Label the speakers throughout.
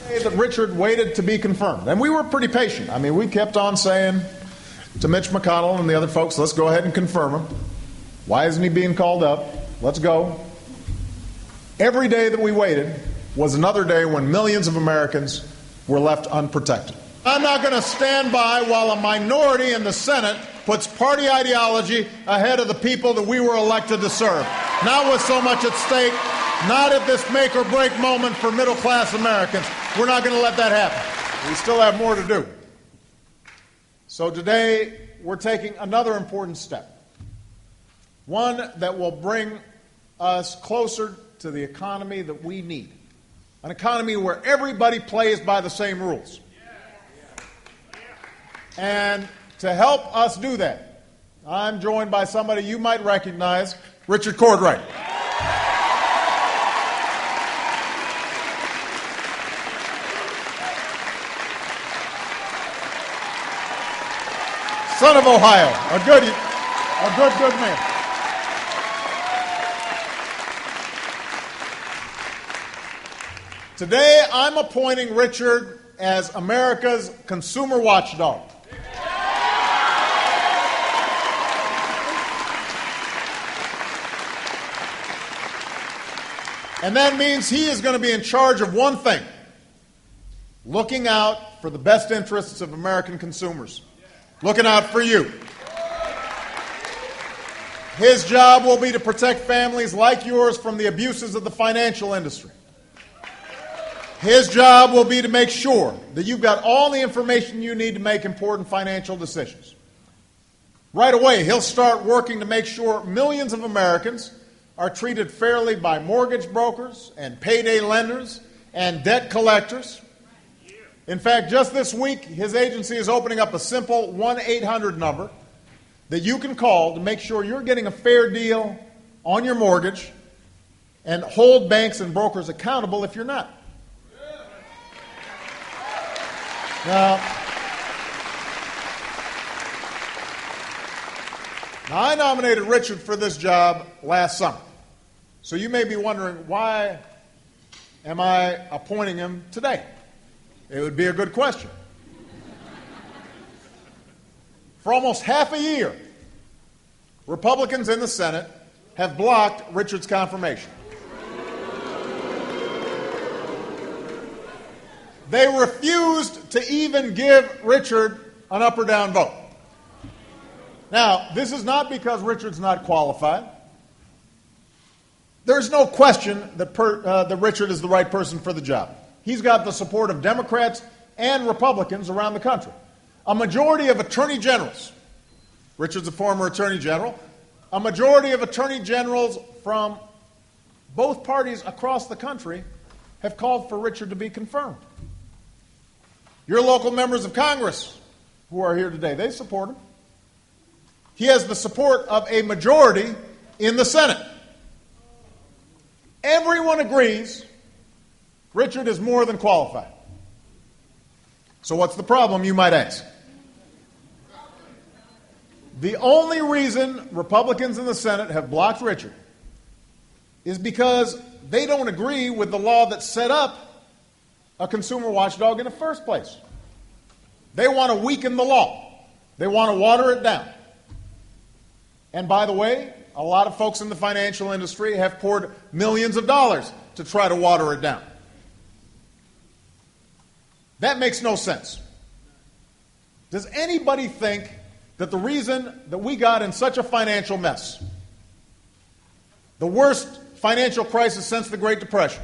Speaker 1: That Richard waited to be confirmed. And we were pretty patient. I mean, we kept on saying to Mitch McConnell and the other folks, let's go ahead and confirm him. Why isn't he being called up? Let's go. Every day that we waited was another day when millions of Americans were left unprotected. I'm not going to stand by while a minority in the Senate puts party ideology ahead of the people that we were elected to serve. Not with so much at stake, not at this make-or-break moment for middle-class Americans. We're not going to let that happen. We still have more to do. So today, we're taking another important step, one that will bring us closer to the economy that we need, an economy where everybody plays by the same rules. And to help us do that, I'm joined by somebody you might recognize, Richard Cordray. Son of Ohio, a good man. Today, I'm appointing Richard as America's consumer watchdog. And that means he is going to be in charge of one thing: looking out for the best interests of American consumers. Looking out for you. His job will be to protect families like yours from the abuses of the financial industry. His job will be to make sure that you've got all the information you need to make important financial decisions. Right away, he'll start working to make sure millions of Americans are treated fairly by mortgage brokers and payday lenders and debt collectors. In fact, just this week, his agency is opening up a simple 1-800 number that you can call to make sure you're getting a fair deal on your mortgage and hold banks and brokers accountable if you're not. Now, I nominated Richard for this job last summer. So you may be wondering, why am I appointing him today? It would be a good question. For almost half a year, Republicans in the Senate have blocked Richard's confirmation. They refused to even give Richard an up or down vote. Now, this is not because Richard's not qualified. There's no question that Richard is the right person for the job. He's got the support of Democrats and Republicans around the country. A majority of attorney generals, Richard's a former attorney general, a majority of attorney generals from both parties across the country have called for Richard to be confirmed. Your local members of Congress who are here today, they support him. He has the support of a majority in the Senate. Everyone agrees Richard is more than qualified. So what's the problem, you might ask? The only reason Republicans in the Senate have blocked Richard is because they don't agree with the law that set up a consumer watchdog in the first place. They want to weaken the law. They want to water it down. And by the way, a lot of folks in the financial industry have poured millions of dollars to try to water it down. That makes no sense. Does anybody think that the reason that we got in such a financial mess, the worst financial crisis since the Great Depression,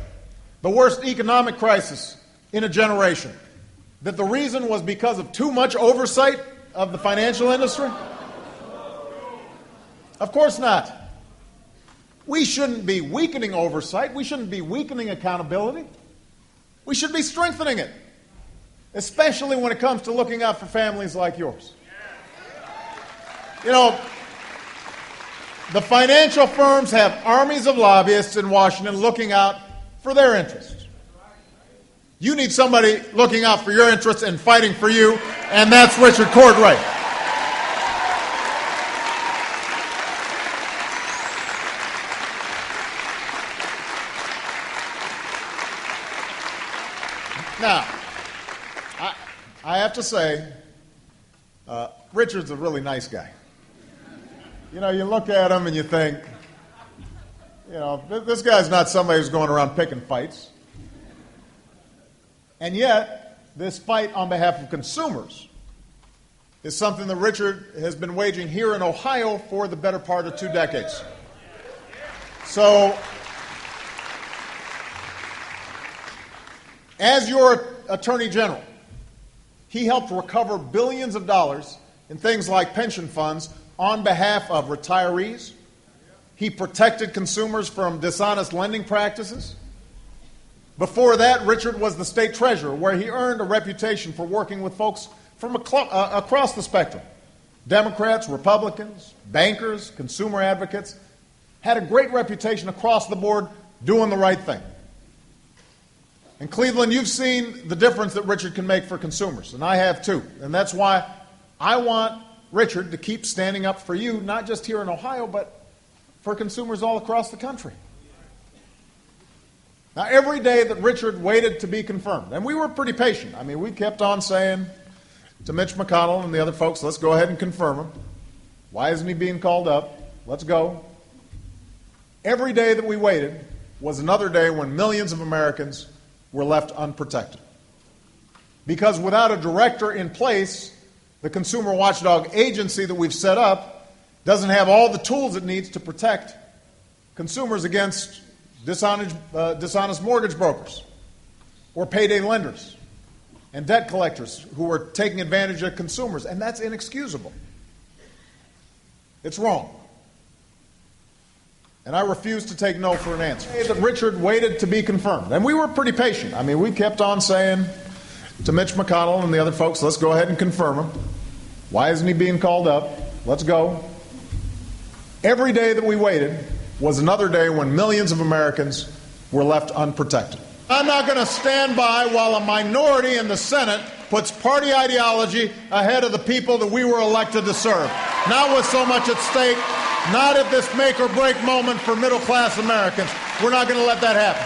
Speaker 1: the worst economic crisis in a generation, that the reason was because of too much oversight of the financial industry? Of course not. We shouldn't be weakening oversight. We shouldn't be weakening accountability. We should be strengthening it, especially when it comes to looking out for families like yours. You know, the financial firms have armies of lobbyists in Washington looking out for their interests. You need somebody looking out for your interests and fighting for you, and that's Richard Cordray. Now, I have to say, Richard's a really nice guy. You know, you look at him and you think, you know, this guy's not somebody who's going around picking fights. And yet, this fight on behalf of consumers is something that Richard has been waging here in Ohio for the better part of 2 decades. So, as your Attorney General, he helped recover billions of dollars in things like pension funds on behalf of retirees. He protected consumers from dishonest lending practices. Before that, Richard was the state treasurer, where he earned a reputation for working with folks from across the spectrum. Democrats, Republicans, bankers, consumer advocates. Had a great reputation across the board doing the right thing. In Cleveland, you've seen the difference that Richard can make for consumers, and I have too. And that's why I want Richard to keep standing up for you, not just here in Ohio, but for consumers all across the country. Now, every day that Richard waited to be confirmed, and we were pretty patient. I mean, we kept on saying to Mitch McConnell and the other folks, let's go ahead and confirm him. Why isn't he being called up? Let's go. Every day that we waited was another day when millions of Americans were left unprotected. Because without a director in place, the consumer watchdog agency that we've set up doesn't have all the tools it needs to protect consumers against dishonest mortgage brokers or payday lenders and debt collectors who are taking advantage of consumers. And that's inexcusable. It's wrong. And I refuse to take no for an answer. That Richard waited to be confirmed. And we were pretty patient. I mean, we kept on saying to Mitch McConnell and the other folks, let's go ahead and confirm him. Why isn't he being called up? Let's go. Every day that we waited was another day when millions of Americans were left unprotected. I'm not going to stand by while a minority in the Senate puts party ideology ahead of the people that we were elected to serve. Not with so much at stake, not at this make or break moment for middle class Americans. We're not going to let that happen.